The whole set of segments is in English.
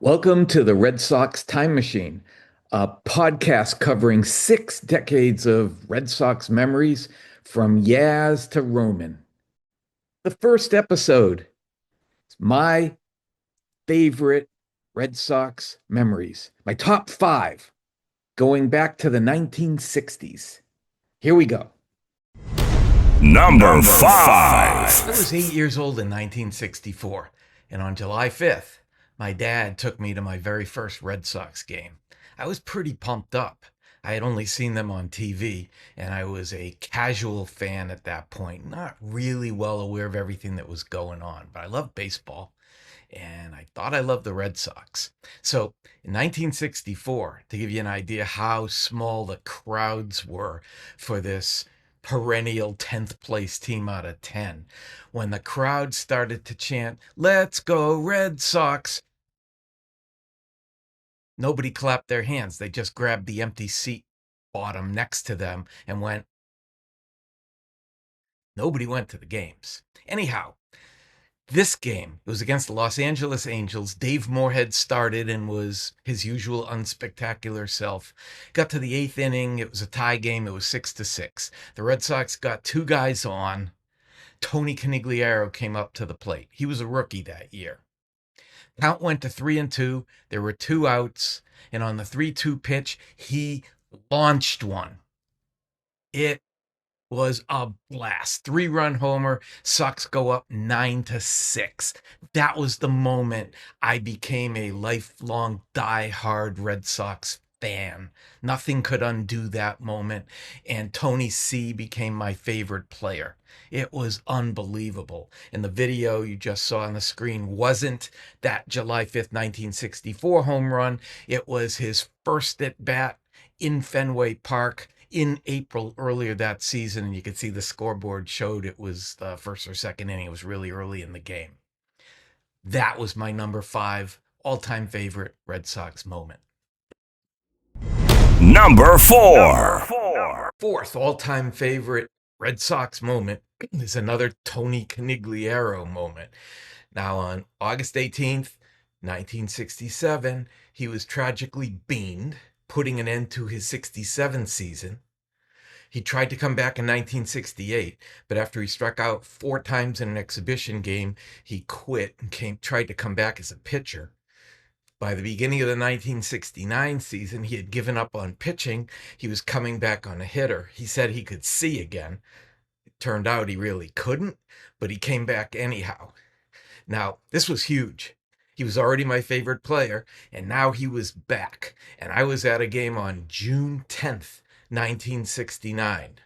Welcome to the Red Sox Time Machine, a podcast covering 6 decades of Red Sox memories from Yaz to Roman. The first episode is my favorite Red Sox memories, my top five going back to the 1960s. Here we go. Number 5. I was 8 years old in 1964, and on July 5th, my dad took me to my very first Red Sox game. I was pretty pumped up. I had only seen them on TV, and I was a casual fan at that point, not really well aware of everything that was going on, but I loved baseball, and I thought I loved the Red Sox. So in 1964, to give you an idea how small the crowds were for this perennial 10th place team out of 10, when the crowd started to chant, "Let's go Red Sox," nobody clapped their hands. They just grabbed the empty seat bottom next to them and went. Nobody went to the games. Anyhow, this game, it was against the Los Angeles Angels. Dave Moorhead started and was his usual unspectacular self. Got to the 8th inning. It was a tie game. It was 6-6. The Red Sox got two guys on. Tony Conigliaro came up to the plate. He was a rookie that year. Count went to 3-2. There were two outs. And on the 3-2 pitch, he launched one. It was a blast. 3-run homer. Sox go up 9-6. That was the moment I became a lifelong diehard Red Sox fan. Nothing could undo that moment. And Tony C became my favorite player. It was unbelievable. And the video you just saw on the screen wasn't that July 5th, 1964 home run. It was his first at bat in Fenway Park in April earlier that season, and you could see the scoreboard showed it was the first or second inning. It was really early in the game. That was my number 5 all-time favorite Red Sox moment. Number 4. Fourth all-time favorite Red Sox moment is another Tony Conigliaro moment. Now, on August 18th, 1967, he was tragically beamed, putting an end to his 67 season. He tried to come back in 1968, but after he struck out 4 times in an exhibition game, he quit and tried to come back as a pitcher. By the beginning of the 1969 season, he had given up on pitching. He was coming back on a hitter. He said he could see again. It turned out he really couldn't, but he came back anyhow. Now, this was huge. He was already my favorite player, and now he was back. And I was at a game on June 10th, 1969.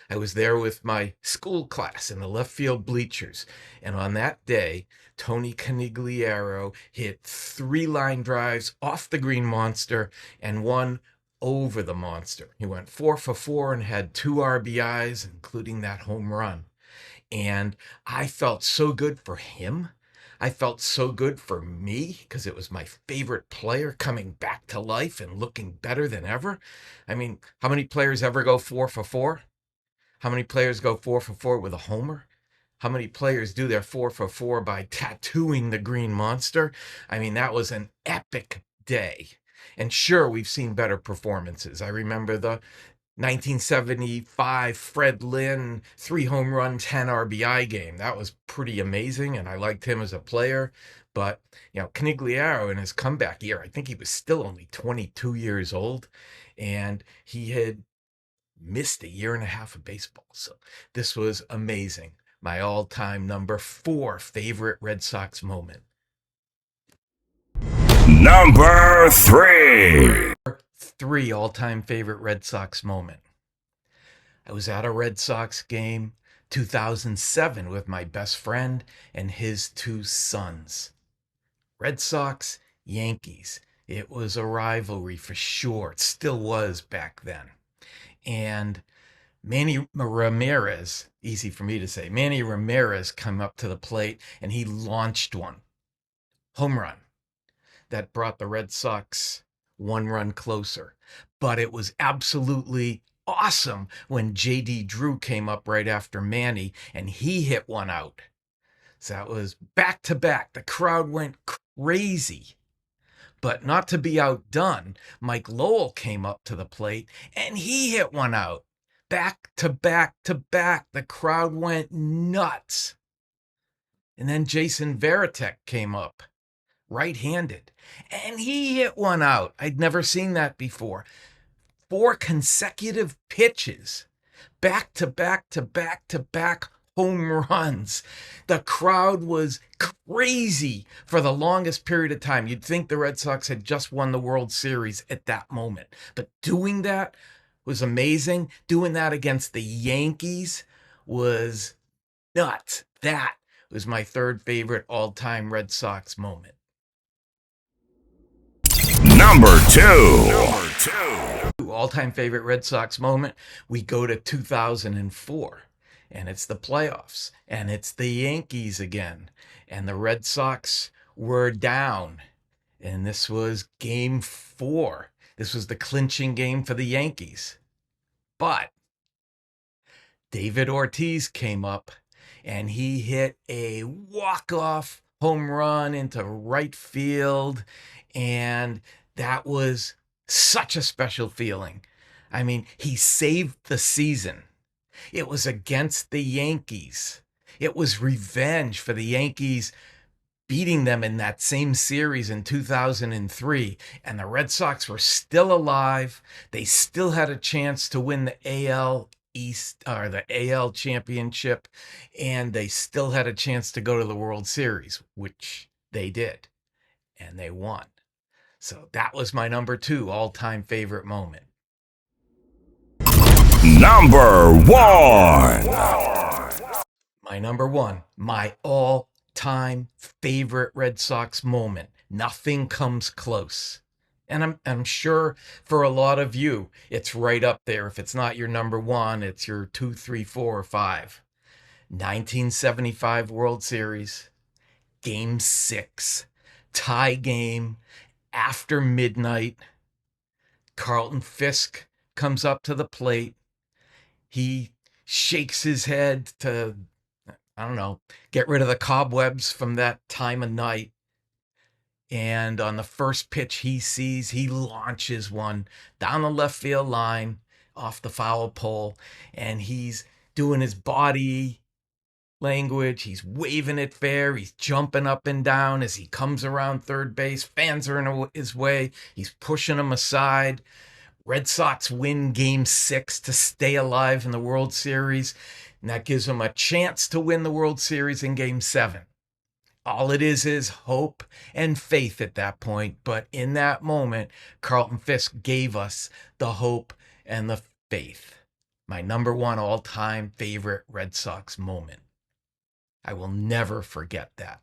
I was there with my school class in the left field bleachers. And on that day, Tony Conigliaro hit 3 line drives off the green monster and 1 over the monster. He went 4 for 4 and had 2 RBIs, including that home run. And I felt so good for him. I felt so good for me because it was my favorite player coming back to life and looking better than ever. I mean, how many players ever go 4 for 4? How many players go 4 for 4 with a homer? How many players do their 4 for 4 by tattooing the green monster? I mean, that was an epic day. And sure, we've seen better performances. I remember the 1975 Fred Lynn 3 home run, 10 RBI game. That was pretty amazing, and I liked him as a player. But, Conigliaro in his comeback year, I think he was still only 22 years old, and he had missed a year and a half of baseball. So this was amazing. My all-time number 4 favorite Red Sox moment. Number 3. 3 all-time favorite Red Sox moment. I was at a Red Sox game 2007 with my best friend and his 2 sons. Red Sox, Yankees. It was a rivalry for sure. It still was back then. And Manny Ramirez, easy for me to say, Manny Ramirez come up to the plate and he launched one. Home run. That brought the Red Sox 1 run closer. But it was absolutely awesome when J.D. Drew came up right after Manny and he hit one out. So that was back to back. The crowd went crazy. But not to be outdone, Mike Lowell came up to the plate and he hit one out. Back to back to back. The crowd went nuts. And then Jason Varitek came up, right-handed, and he hit one out. I'd never seen that before. 4 consecutive pitches, back to back to back to back home runs. The crowd was crazy for the longest period of time. You'd think the Red Sox had just won the World Series at that moment. But doing that was amazing. Doing that against the Yankees was nuts. That was my third favorite all-time Red Sox moment. Number two. All-time favorite Red Sox moment, we go to 2004, and it's the playoffs, and it's the Yankees again, and the Red Sox were down, and this was game 4. This was the clinching game for the Yankees. But David Ortiz came up, and he hit a walk-off home run into right field, and that was such a special feeling. I mean, he saved the season. It was against the Yankees. It was revenge for the Yankees beating them in that same series in 2003, and the Red Sox were still alive. They still had a chance to win the AL East or the AL championship, and they still had a chance to go to the World Series, which they did, and they won. So that was my number 2 all-time favorite moment. Number 1. My number 1, my all-time favorite Red Sox moment. Nothing comes close. And I'm sure for a lot of you, it's right up there. If it's not your number 1, it's your 2, 3, 4, or 5. 1975 World Series, Game 6, tie game, after midnight. Carlton Fisk comes up to the plate. He shakes his head to, I don't know, get rid of the cobwebs from that time of night. And on the first pitch he sees, he launches one down the left field line off the foul pole. And he's doing his body language. He's waving it fair. He's jumping up and down as he comes around third base. Fans are in his way. He's pushing him aside. Red Sox win Game 6 to stay alive in the World Series. And that gives them a chance to win the World Series in Game 7. All it is hope and faith at that point. But in that moment, Carlton Fisk gave us the hope and the faith. My number 1 all-time favorite Red Sox moment. I will never forget that.